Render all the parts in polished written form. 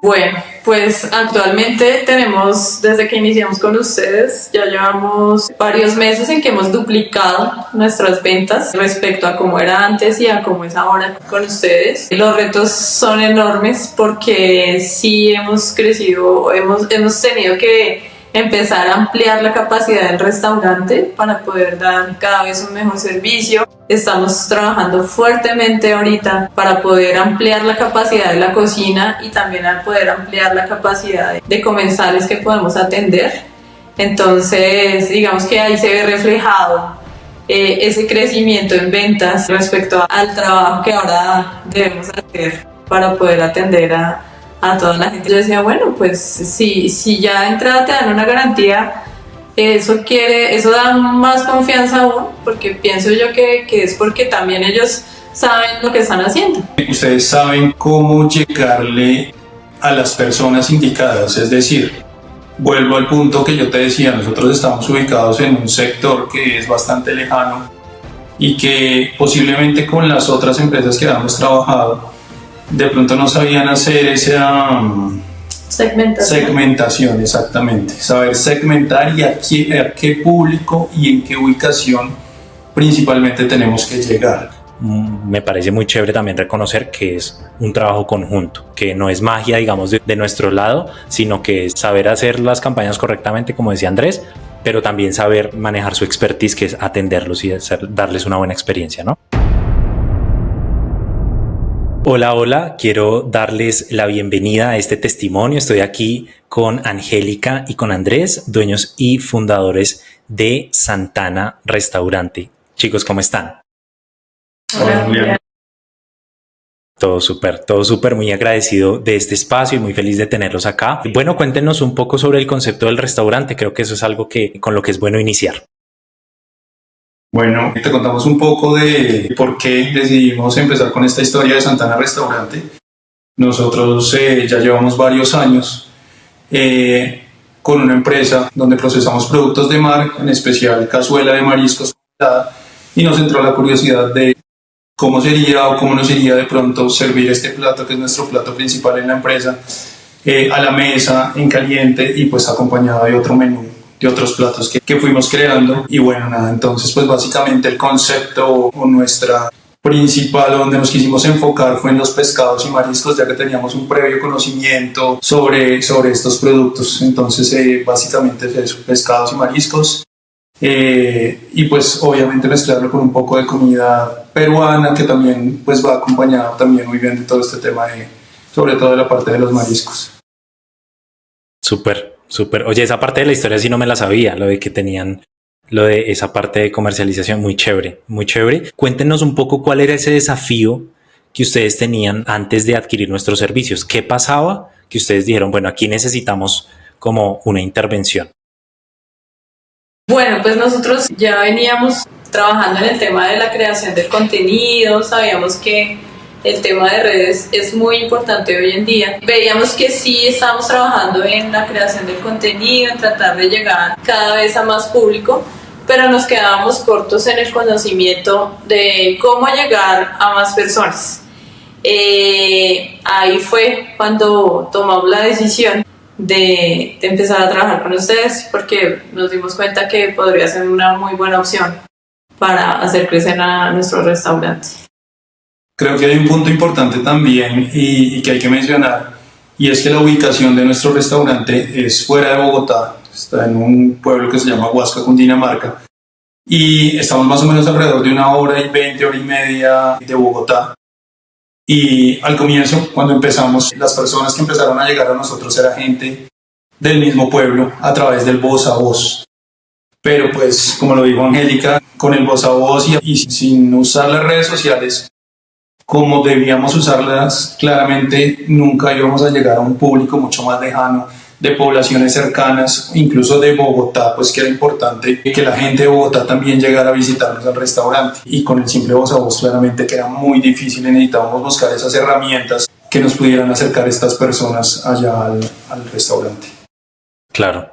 Bueno, pues actualmente tenemos, desde que iniciamos con ustedes, ya llevamos varios meses en que hemos duplicado nuestras ventas respecto a cómo era antes y a cómo es ahora con ustedes. Los retos son enormes porque sí hemos crecido, hemos tenido que empezar a ampliar la capacidad del restaurante para poder dar cada vez un mejor servicio. Estamos trabajando fuertemente ahorita para poder ampliar la capacidad de la cocina y también al poder ampliar la capacidad de comensales que podemos atender. Entonces, digamos que ahí se ve reflejado ese crecimiento en ventas respecto al trabajo que ahora debemos hacer para poder atender a toda la gente. Yo decía, bueno, pues si ya de entrada te dan una garantía, eso da más confianza aún, porque pienso yo que es porque también ellos saben lo que están haciendo. Ustedes saben cómo llegarle a las personas indicadas, es decir, vuelvo al punto que yo te decía, nosotros estamos ubicados en un sector que es bastante lejano y que posiblemente con las otras empresas que habíamos trabajado de pronto no sabían hacer esa segmentación, exactamente, saber segmentar y a qué público y en qué ubicación principalmente tenemos que llegar. Me parece muy chévere también reconocer que es un trabajo conjunto, que no es magia, digamos, de nuestro lado, sino que es saber hacer las campañas correctamente, como decía Andrés, pero también saber manejar su expertise, que es atenderlos y darles una buena experiencia, ¿no? Hola, hola, quiero darles la bienvenida a este testimonio. Estoy aquí con Angélica y con Andrés, dueños y fundadores de Santana Restaurante. Chicos, ¿cómo están? Hola. Todo súper, muy agradecido de este espacio y muy feliz de tenerlos acá. Bueno, cuéntenos un poco sobre el concepto del restaurante. Creo que eso es algo con lo que es bueno iniciar. Bueno, te contamos un poco de por qué decidimos empezar con esta historia de Santana Restaurante. Nosotros ya llevamos varios años con una empresa donde procesamos productos de mar, en especial cazuela de mariscos, y nos entró la curiosidad de cómo sería o cómo nos iría de pronto servir este plato, que es nuestro plato principal en la empresa, a la mesa, en caliente y pues acompañado de otro menú, de otros platos que fuimos creando. Y bueno, nada, entonces pues básicamente el concepto o nuestra principal donde nos quisimos enfocar fue en los pescados y mariscos, ya que teníamos un previo conocimiento sobre estos productos. Entonces básicamente es eso, pescados y mariscos. Y pues obviamente mezclarlo con un poco de comida peruana, que también pues va acompañado también muy bien de todo este tema sobre todo de la parte de los mariscos. Súper. Oye, esa parte de la historia sí no me la sabía, lo de esa parte de comercialización, muy chévere. Cuéntenos un poco cuál era ese desafío que ustedes tenían antes de adquirir nuestros servicios. ¿Qué pasaba que ustedes dijeron, bueno, aquí necesitamos como una intervención? Bueno, pues nosotros ya veníamos trabajando en el tema de la creación del contenido, sabíamos que el tema de redes es muy importante hoy en día. Veíamos que sí estábamos trabajando en la creación del contenido, en tratar de llegar cada vez a más público, pero nos quedábamos cortos en el conocimiento de cómo llegar a más personas. Ahí fue cuando tomamos la decisión de empezar a trabajar con ustedes, porque nos dimos cuenta que podría ser una muy buena opción para hacer crecer a nuestro restaurante. Creo que hay un punto importante también y que hay que mencionar, y es que la ubicación de nuestro restaurante es fuera de Bogotá, está en un pueblo que se llama Huasca, Cundinamarca, y estamos más o menos alrededor de 1 hora y 20, hora y media de Bogotá. Y al comienzo, cuando empezamos, las personas que empezaron a llegar a nosotros era gente del mismo pueblo a través del voz a voz. Pero pues, como lo dijo Angélica, con el voz a voz y sin usar las redes sociales como debíamos usarlas, claramente nunca íbamos a llegar a un público mucho más lejano, de poblaciones cercanas, incluso de Bogotá, pues que era importante que la gente de Bogotá también llegara a visitarnos al restaurante. Y con el simple voz a voz, claramente que era muy difícil y necesitábamos buscar esas herramientas que nos pudieran acercar a estas personas allá al restaurante. Claro,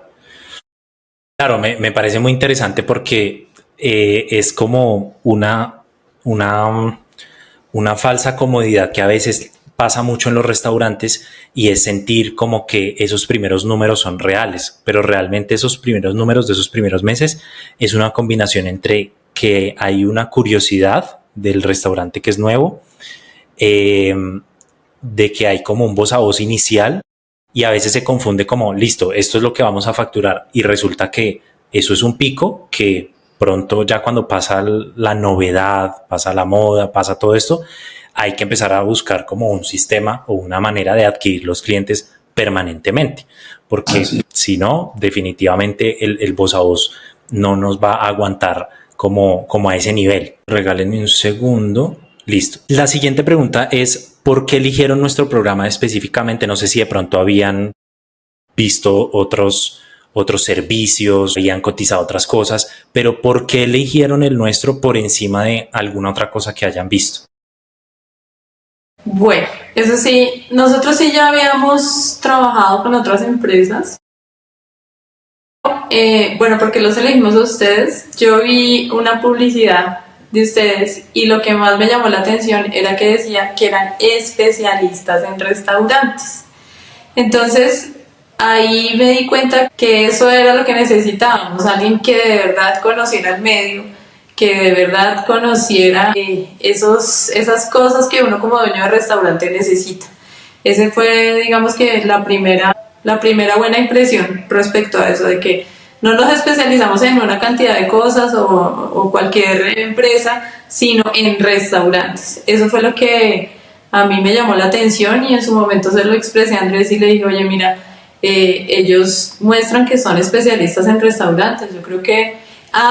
me parece muy interesante porque es como una falsa comodidad que a veces pasa mucho en los restaurantes y es sentir como que esos primeros números son reales, pero realmente esos primeros números de esos primeros meses es una combinación entre que hay una curiosidad del restaurante que es nuevo, de que hay como un voz a voz inicial y a veces se confunde como, listo, esto es lo que vamos a facturar y resulta que eso es un pico que pronto ya cuando pasa la novedad, pasa la moda, pasa todo esto, hay que empezar a buscar como un sistema o una manera de adquirir los clientes permanentemente, porque si no, definitivamente el voz a voz no nos va a aguantar como a ese nivel. Regálenme un segundo. Listo. La siguiente pregunta es, ¿por qué eligieron nuestro programa específicamente? No sé si de pronto habían visto otros servicios, habían cotizado otras cosas, pero ¿por qué eligieron el nuestro por encima de alguna otra cosa que hayan visto? Bueno, eso sí, nosotros sí ya habíamos trabajado con otras empresas. Bueno, porque los elegimos a ustedes. Yo vi una publicidad de ustedes y lo que más me llamó la atención era que decía que eran especialistas en restaurantes. Entonces, ahí me di cuenta que eso era lo que necesitábamos, alguien que de verdad conociera el medio, que de verdad conociera esas cosas que uno como dueño de restaurante necesita. Ese fue, digamos que la primera buena impresión respecto a eso, de que no nos especializamos en una cantidad de cosas o cualquier empresa, sino en restaurantes. Eso fue lo que a mí me llamó la atención y en su momento se lo expresé a Andrés y le dije, oye, mira, ellos muestran que son especialistas en restaurantes. Yo creo que,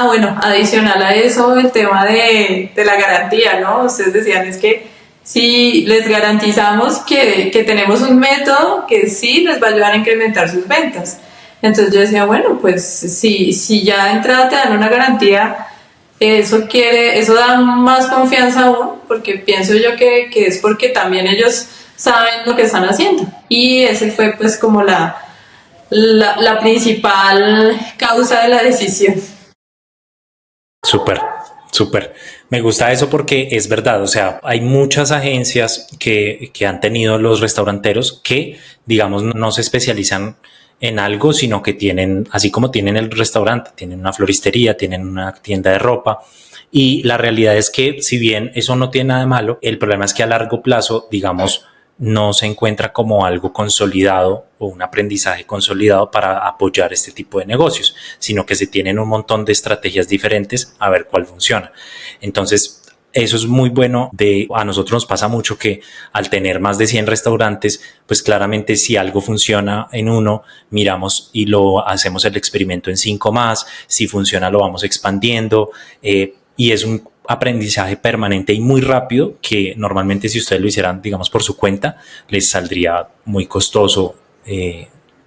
bueno, adicional a eso, el tema de la garantía, ¿no? Ustedes decían, es que si les garantizamos que tenemos un método que sí les va a ayudar a incrementar sus ventas. Entonces yo decía, bueno, pues si ya de entrada te dan una garantía, eso da más confianza aún, porque pienso yo que es porque también ellos saben lo que están haciendo. Y ese fue pues como la principal causa de la decisión. Súper, súper. Me gusta eso porque es verdad, o sea, hay muchas agencias que han tenido los restauranteros que, digamos, no se especializan en algo, sino que tienen, así como tienen el restaurante, tienen una floristería, tienen una tienda de ropa. Y la realidad es que, si bien eso no tiene nada de malo, el problema es que a largo plazo, digamos, no se encuentra como algo consolidado o un aprendizaje consolidado para apoyar este tipo de negocios, sino que se tienen un montón de estrategias diferentes a ver cuál funciona. Entonces, eso es muy bueno. A nosotros nos pasa mucho que al tener más de 100 restaurantes, pues claramente si algo funciona en uno, miramos y lo hacemos el experimento en 5 más, si funciona lo vamos expandiendo, y es un aprendizaje permanente y muy rápido que normalmente si ustedes lo hicieran, digamos, por su cuenta, les saldría muy costoso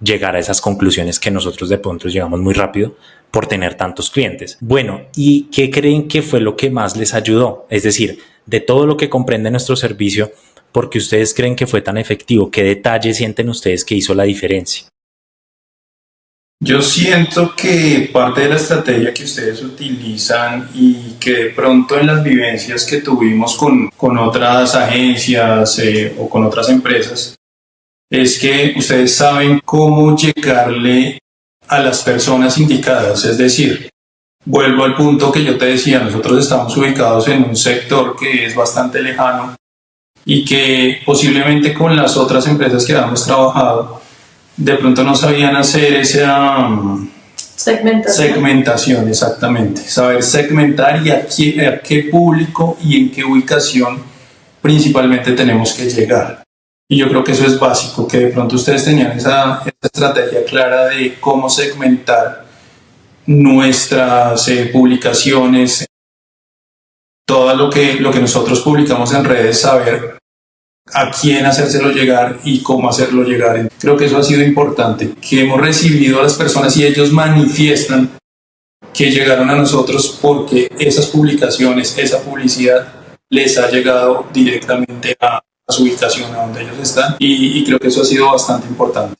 llegar a esas conclusiones que nosotros de pronto llegamos muy rápido por tener tantos clientes. Bueno, ¿y qué creen que fue lo que más les ayudó? Es decir, de todo lo que comprende nuestro servicio, ¿por qué ustedes creen que fue tan efectivo? ¿Qué detalle sienten ustedes que hizo la diferencia? Yo siento que parte de la estrategia que ustedes utilizan y que de pronto en las vivencias que tuvimos con otras agencias o con otras empresas, es que ustedes saben cómo llegarle a las personas indicadas. Es decir, vuelvo al punto que yo te decía, nosotros estamos ubicados en un sector que es bastante lejano y que posiblemente con las otras empresas que habíamos trabajado de pronto no sabían hacer esa segmentación, exactamente, saber segmentar y a qué público y en qué ubicación principalmente tenemos que llegar. Y yo creo que eso es básico, que de pronto ustedes tenían esa estrategia clara de cómo segmentar nuestras publicaciones, todo lo que nosotros publicamos en redes, saber a quién hacérselo llegar y cómo hacerlo llegar. Creo que eso ha sido importante, que hemos recibido a las personas y ellos manifiestan que llegaron a nosotros porque esas publicaciones, esa publicidad les ha llegado directamente a su ubicación, a donde ellos están, y creo que eso ha sido bastante importante.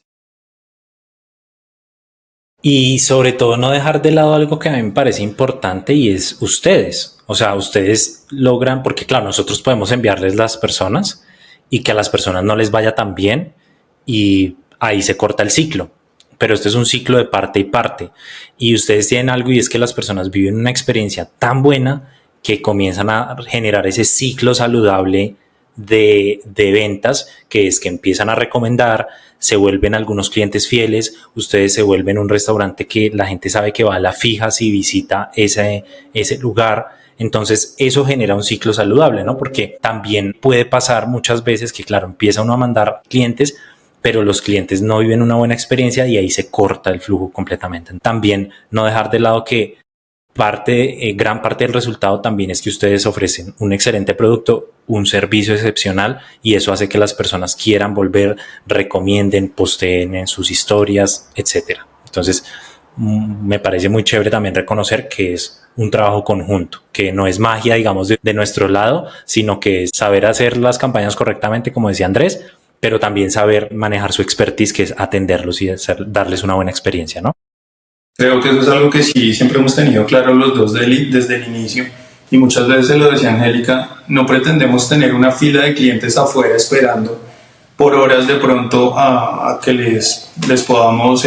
Y sobre todo no dejar de lado algo que a mí me parece importante y es ustedes. O sea, ustedes logran, porque claro, nosotros podemos enviarles las personas y que a las personas no les vaya tan bien y ahí se corta el ciclo. Pero esto es un ciclo de parte y parte. Y ustedes tienen algo y es que las personas viven una experiencia tan buena que comienzan a generar ese ciclo saludable de ventas, que es que empiezan a recomendar, se vuelven algunos clientes fieles, ustedes se vuelven un restaurante que la gente sabe que va a la fija si visita ese lugar. Entonces eso genera un ciclo saludable, ¿no? Porque también puede pasar muchas veces que, claro, empieza uno a mandar clientes, pero los clientes no viven una buena experiencia y ahí se corta el flujo completamente. También no dejar de lado que gran parte del resultado también es que ustedes ofrecen un excelente producto, un servicio excepcional, y eso hace que las personas quieran volver, recomienden, posteen en sus historias, etcétera. Entonces, me parece muy chévere también reconocer que es un trabajo conjunto, que no es magia, digamos, de nuestro lado, sino que es saber hacer las campañas correctamente, como decía Andrés, pero también saber manejar su expertise, que es atenderlos y darles una buena experiencia, ¿no? Creo que eso es algo que sí siempre hemos tenido claro los dos desde el inicio, y muchas veces lo decía Angélica, no pretendemos tener una fila de clientes afuera esperando por horas de pronto a que les podamos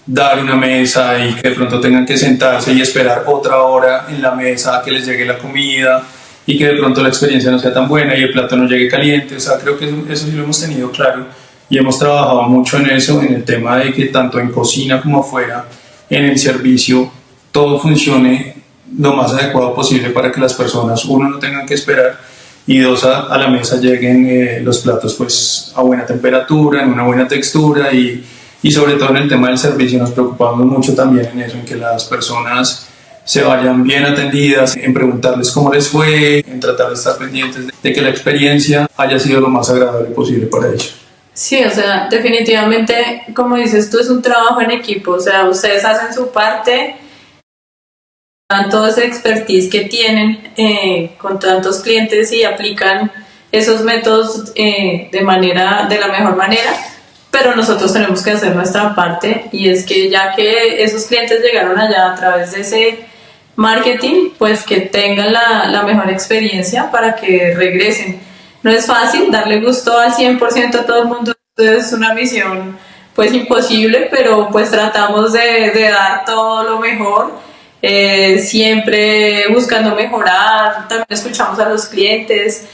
dar una mesa y que de pronto tengan que sentarse y esperar otra hora en la mesa a que les llegue la comida y que de pronto la experiencia no sea tan buena y el plato no llegue caliente. O sea, creo que eso sí lo hemos tenido claro y hemos trabajado mucho en eso, en el tema de que tanto en cocina como afuera, en el servicio, todo funcione lo más adecuado posible para que las personas, uno, no tengan que esperar, y dos, a la mesa lleguen los platos pues a buena temperatura, en una buena textura, y sobre todo en el tema del servicio nos preocupamos mucho también en eso, en que las personas se vayan bien atendidas, en preguntarles cómo les fue, en tratar de estar pendientes de que la experiencia haya sido lo más agradable posible para ellos. Sí, o sea, definitivamente, como dices tú, es un trabajo en equipo, o sea, ustedes hacen su parte, dan todo ese expertise que tienen con tantos clientes y aplican esos métodos de la mejor manera, pero nosotros tenemos que hacer nuestra parte, y es que ya que esos clientes llegaron allá a través de ese marketing, pues que tengan la mejor experiencia para que regresen. No es fácil darle gusto al 100% a todo el mundo, es una misión pues imposible, pero pues tratamos de dar todo lo mejor, siempre buscando mejorar. También escuchamos a los clientes,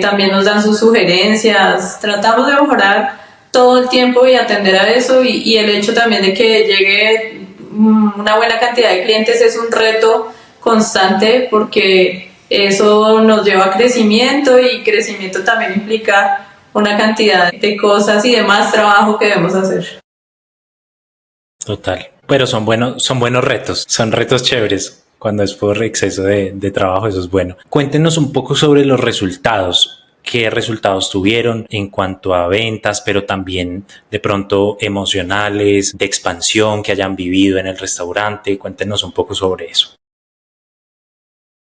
también nos dan sus sugerencias, tratamos de mejorar todo el tiempo y atender a eso, y el hecho también de que llegue una buena cantidad de clientes es un reto constante, porque eso nos lleva a crecimiento, y crecimiento también implica una cantidad de cosas y de más trabajo que debemos hacer. Total. Pero son buenos retos, son retos chéveres. Cuando es por exceso de trabajo, eso es bueno. Cuéntenos un poco sobre los resultados. ¿Qué resultados tuvieron en cuanto a ventas, pero también de pronto emocionales, de expansión que hayan vivido en el restaurante? Cuéntenos un poco sobre eso.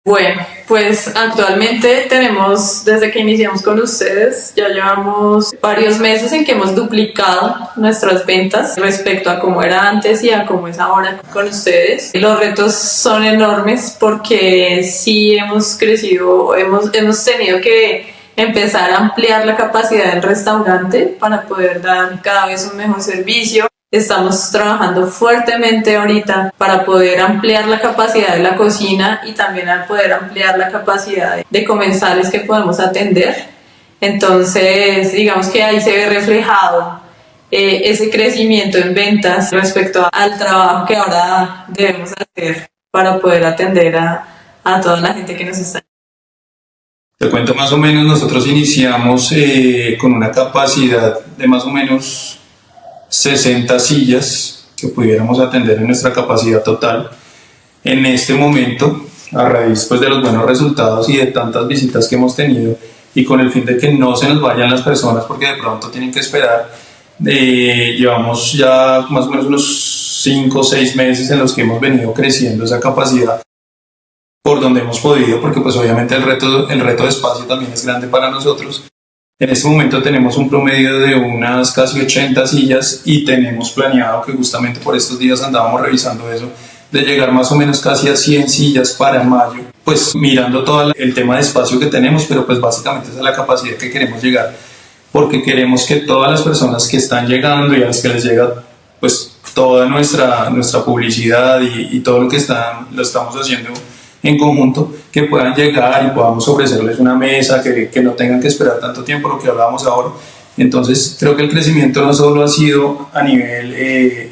Bueno, pues actualmente tenemos, desde que iniciamos con ustedes, ya llevamos varios meses en que hemos duplicado nuestras ventas respecto a cómo era antes y a cómo es ahora con ustedes. Los retos son enormes porque sí hemos crecido, hemos tenido que empezar a ampliar la capacidad del restaurante para poder dar cada vez un mejor servicio. Estamos trabajando fuertemente ahorita para poder ampliar la capacidad de la cocina y también poder ampliar la capacidad de comensales que podemos atender. Entonces, digamos que ahí se ve reflejado ese crecimiento en ventas respecto al trabajo que ahora debemos hacer para poder atender a toda la gente que nos está. Te cuento más o menos, nosotros iniciamos con una capacidad de más o menos 60 sillas que pudiéramos atender en nuestra capacidad total. En este momento, a raíz pues, de los buenos resultados y de tantas visitas que hemos tenido, y con el fin de que no se nos vayan las personas porque de pronto tienen que esperar, llevamos ya más o menos unos 5 o 6 meses en los que hemos venido creciendo esa capacidad por donde hemos podido, porque pues obviamente el reto de espacio también es grande para nosotros. En este momento tenemos un promedio de unas casi 80 sillas y tenemos planeado, que justamente por estos días andábamos revisando eso, de llegar más o menos casi a 100 sillas para mayo. pues mirando todo el tema de espacio que tenemos, pero pues básicamente esa es la capacidad que queremos llegar, porque queremos que todas las personas que están llegando y a las que les llega pues toda nuestra publicidad y todo lo que lo estamos haciendo en conjunto, que puedan llegar y podamos ofrecerles una mesa, que no tengan que esperar tanto tiempo, lo que hablábamos ahora. Entonces creo que el crecimiento no solo ha sido a nivel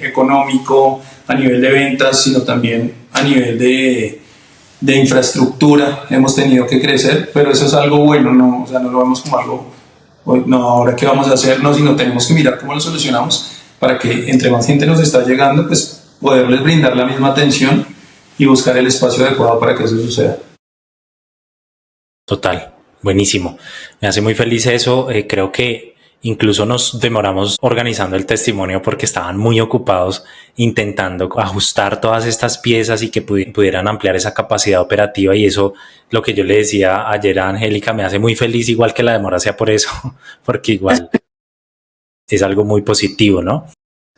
económico, a nivel de ventas, sino también a nivel de infraestructura. Hemos tenido que crecer, pero eso es algo bueno, no, o sea, no lo vemos como algo, no, ahora qué vamos a hacer, no, sino tenemos que mirar cómo lo solucionamos para que entre más gente nos está llegando, pues poderles brindar la misma atención y buscar el espacio adecuado para que eso suceda. Total, buenísimo. Me hace muy feliz eso. Creo que incluso nos demoramos organizando el testimonio porque estaban muy ocupados intentando ajustar todas estas piezas y que pudieran ampliar esa capacidad operativa, y eso, lo que yo le decía ayer a Angélica, me hace muy feliz, igual que la demora sea por eso, porque igual es algo muy positivo, ¿no?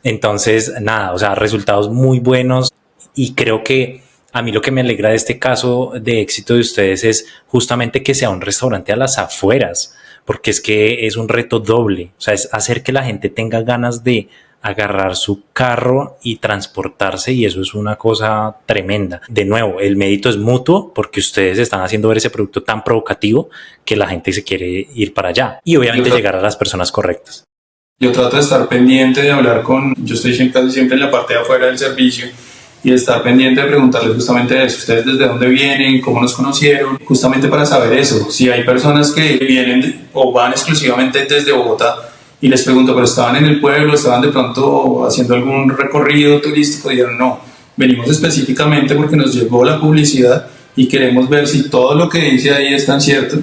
Entonces, nada, o sea, resultados muy buenos, y creo que a mí lo que me alegra de este caso de éxito de ustedes es justamente que sea un restaurante a las afueras, porque es que es un reto doble, o sea, es hacer que la gente tenga ganas de agarrar su carro y transportarse, y eso es una cosa tremenda. De nuevo, el mérito es mutuo porque ustedes están haciendo ver ese producto tan provocativo que la gente se quiere ir para allá, y obviamente llegar a las personas correctas. Yo trato de estar pendiente de hablar yo estoy casi siempre en la parte de afuera del servicio, y estar pendiente de preguntarles justamente eso, ustedes desde dónde vienen, cómo nos conocieron, justamente para saber eso. Si hay personas que vienen o van exclusivamente desde Bogotá, y les pregunto, pero estaban en el pueblo, estaban de pronto haciendo algún recorrido turístico, dijeron no, venimos específicamente porque nos llegó la publicidad y queremos ver si todo lo que dice ahí es tan cierto.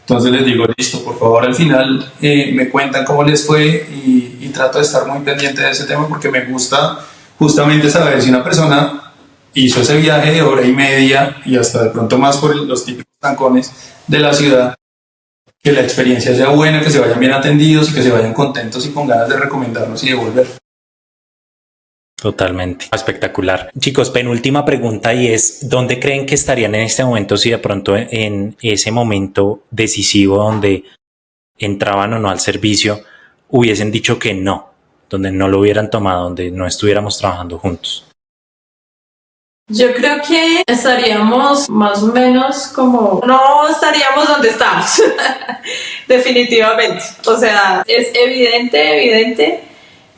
Entonces les digo, listo, por favor, al final me cuentan cómo les fue, y trato de estar muy pendiente de ese tema porque me gusta justamente saber si una persona hizo ese viaje de hora y media y hasta de pronto más por los típicos trancones de la ciudad, que la experiencia sea buena, que se vayan bien atendidos y que se vayan contentos y con ganas de recomendarnos y de volver. Totalmente, espectacular. Chicos, penúltima pregunta, y es, ¿dónde creen que estarían en este momento si de pronto en ese momento decisivo donde entraban o no al servicio hubiesen dicho que no, donde no lo hubieran tomado, donde no estuviéramos trabajando juntos? Yo creo que estaríamos más o menos como, no estaríamos donde estamos, definitivamente. O sea, es evidente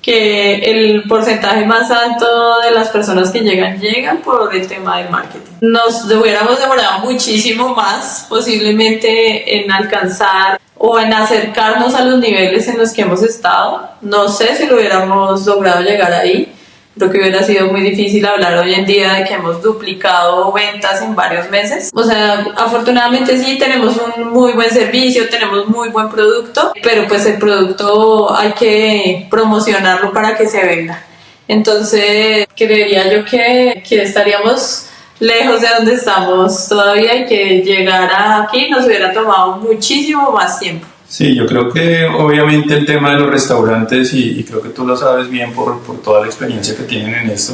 que el porcentaje más alto de las personas que llegan por el tema del marketing. Nos hubiéramos demorado muchísimo más, posiblemente, en alcanzar o en acercarnos a los niveles en los que hemos estado. No sé si lo hubiéramos logrado llegar ahí. Creo que hubiera sido muy difícil hablar hoy en día de que hemos duplicado ventas en varios meses. O sea, afortunadamente sí tenemos un muy buen servicio, tenemos muy buen producto, pero pues el producto hay que promocionarlo para que se venda. Entonces, creería yo que estaríamos lejos de donde estamos todavía, y que llegar aquí nos hubiera tomado muchísimo más tiempo. Sí, yo creo que obviamente el tema de los restaurantes, y creo que tú lo sabes bien por toda la experiencia que tienen en esto,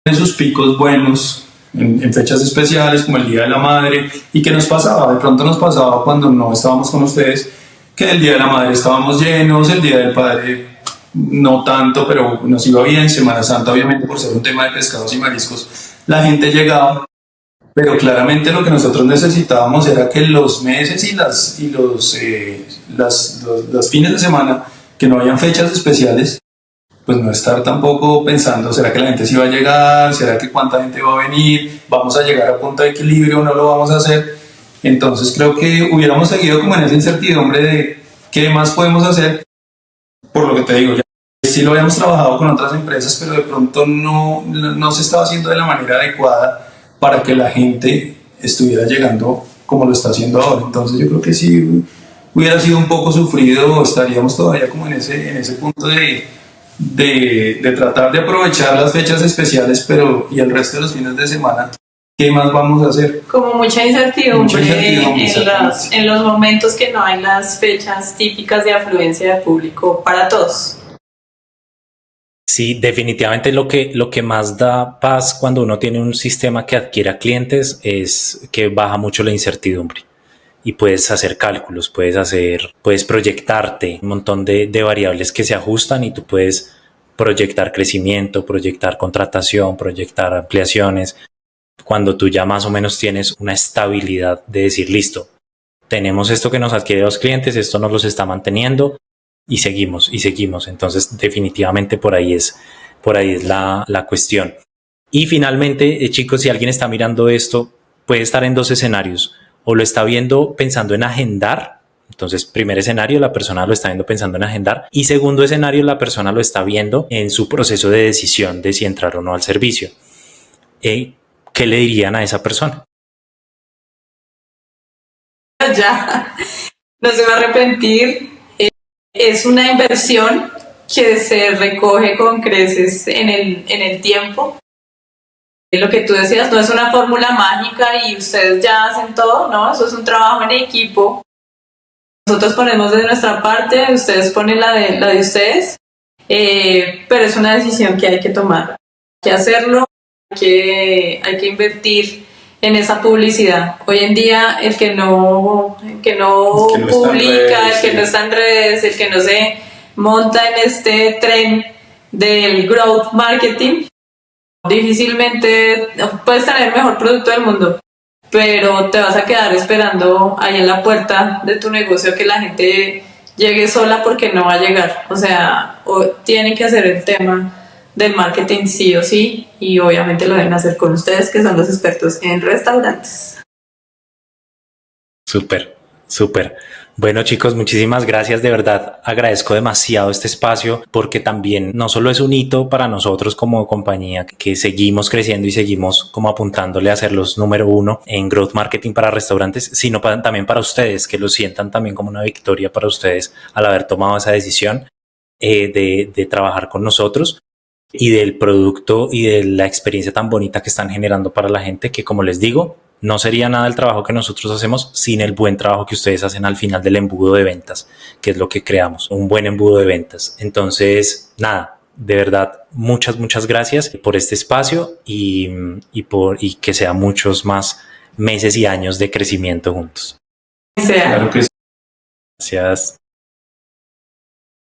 en sus picos buenos, en fechas especiales como el Día de la Madre, y que nos pasaba, de pronto nos pasaba cuando no estábamos con ustedes, que el Día de la Madre estábamos llenos, el Día del Padre no tanto, pero nos iba bien. Semana Santa, obviamente por ser un tema de pescados y mariscos, la gente llegaba. Pero claramente lo que nosotros necesitábamos era que los meses y los fines de semana, que no hayan fechas especiales, pues no estar tampoco pensando, ¿será que la gente sí va a llegar? ¿Será que cuánta gente va a venir? ¿Vamos a llegar a punto de equilibrio o no lo vamos a hacer? Entonces creo que hubiéramos seguido como en esa incertidumbre de qué más podemos hacer. Por lo que te digo, ya sí lo habíamos trabajado con otras empresas, pero de pronto no se estaba haciendo de la manera adecuada para que la gente estuviera llegando como lo está haciendo ahora. Entonces yo creo que si hubiera sido un poco sufrido, estaríamos todavía como en ese punto de tratar de aprovechar las fechas especiales, pero y el resto de los fines de semana, ¿qué más vamos a hacer? Como mucha incertidumbre en los momentos que no hay las fechas típicas de afluencia de público para todos. Sí, definitivamente lo que más da paz cuando uno tiene un sistema que adquiera clientes es que baja mucho la incertidumbre y puedes hacer cálculos, puedes proyectarte un montón de variables que se ajustan y tú puedes proyectar crecimiento, proyectar contratación, proyectar ampliaciones. Cuando tú ya más o menos tienes una estabilidad de decir, listo, tenemos esto que nos adquiere los clientes, esto nos los está manteniendo y seguimos y seguimos. Entonces, definitivamente por ahí es la cuestión. Y finalmente, chicos, si alguien está mirando esto, puede estar en dos escenarios. O lo está viendo pensando en agendar. Entonces, primer escenario, la persona lo está viendo pensando en agendar. Y segundo escenario, la persona lo está viendo en su proceso de decisión de si entrar o no al servicio. ¿Qué le dirían a esa persona? Ya, no se va a arrepentir. Es una inversión que se recoge con creces en el tiempo. Lo que tú decías no es una fórmula mágica y ustedes ya hacen todo, ¿no? Eso es un trabajo en equipo. Nosotros ponemos de nuestra parte, ustedes ponen la de ustedes, pero es una decisión que hay que tomar. Hay que hacerlo, hay que invertir en esa publicidad. Hoy en día el que no publica, el que no está en redes, el que no se monta en este tren del growth marketing, difícilmente puedes tener el mejor producto del mundo, pero te vas a quedar esperando ahí en la puerta de tu negocio que la gente llegue sola porque no va a llegar. O sea, tienen que hacer el tema del marketing sí o sí, y obviamente lo deben hacer con ustedes que son los expertos en restaurantes. Súper, súper. Bueno, chicos, muchísimas gracias. De verdad, agradezco demasiado este espacio porque también no solo es un hito para nosotros como compañía que seguimos creciendo y seguimos como apuntándole a ser los número uno en growth marketing para restaurantes, sino también para ustedes, que lo sientan también como una victoria para ustedes al haber tomado esa decisión de trabajar con nosotros y del producto y de la experiencia tan bonita que están generando para la gente, que como les digo, no sería nada el trabajo que nosotros hacemos sin el buen trabajo que ustedes hacen al final del embudo de ventas, que es lo que creamos, un buen embudo de ventas. Entonces, nada, de verdad, muchas gracias por este espacio y que sea muchos más meses y años de crecimiento juntos. Claro que sí. Gracias.